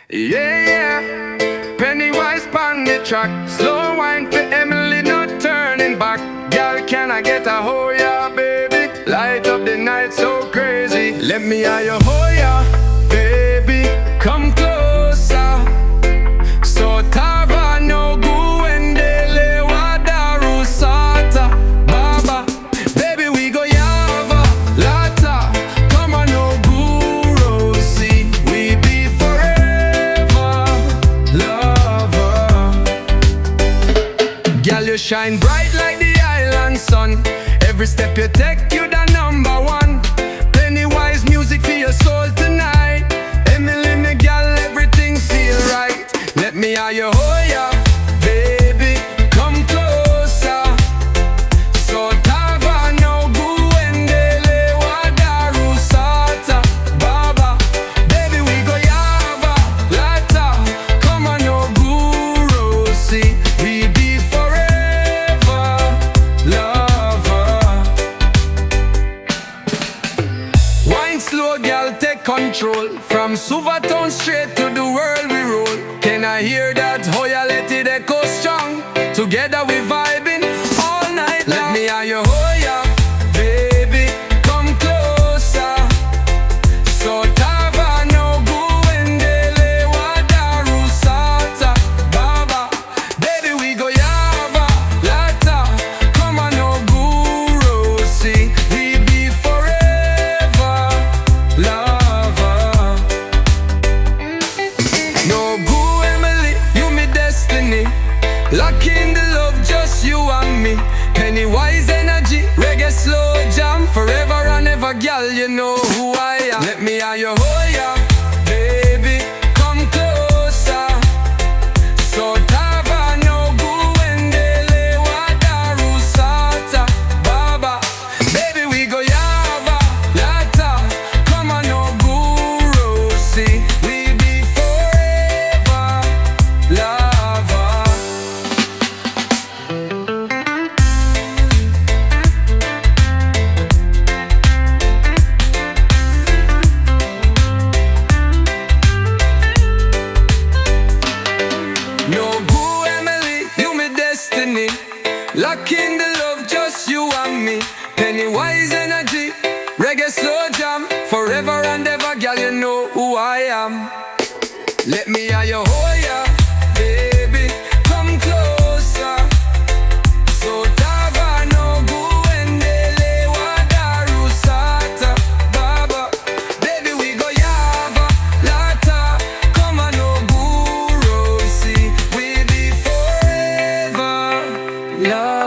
Yeah, yeah. Pennywise pon the track. Slow wine for Emily, not turning back. Girl, can I get a hoya, baby? Light up the night so crazy. Let me have your hoya, baby. Come closer. Sotava, Noqu, Wede, Baba. Baby, we go yava, lata. Come on, no guru, see. We be forever lover. Girl, you shine bright like the island sun. Every step you take, you the number one. Pennywise music for your soul tonight. Emily, me girl, everything feel right. Let me have your hoya, baby. Come closer. Sotava, Noqu, Wede, Baba. Baby, we go yava, lata. Come on, no guru, see. We be forever lover. Wine slow, girl, take control. From Sotava straight to the world we roll. Can I hear that hoya, let it echo strong. Together we vibing all night long. Let me have your hoya, baby. Come closer. Sotava, Noqu, Wede, Baba. Baby, we go yava, lata. Come on, no guru, see. We be forever lover. Noqu, Emily, you me destiny. Lucky in the love, just you and me. Pennywise energy, reggae slow jam. Forever and ever, girl, you know who I am. Let me have your hoya, baby. Come closer. Sotava, Noqu, Wede, Baba. Baby, we go yava, lata. Come on, no guru, see. We be forever lover. Noqu, Emily, you me destiny. Lucky in the love, just you and me. Pennywise energy, reggae slow jam. Forever and ever, girl, you know who I am. Let me have your hoya, baby. Come closer. Sotava, Noqu, Wede, Baba. Baby, we go yava, lata. Come on, no guru, see. We be forever love.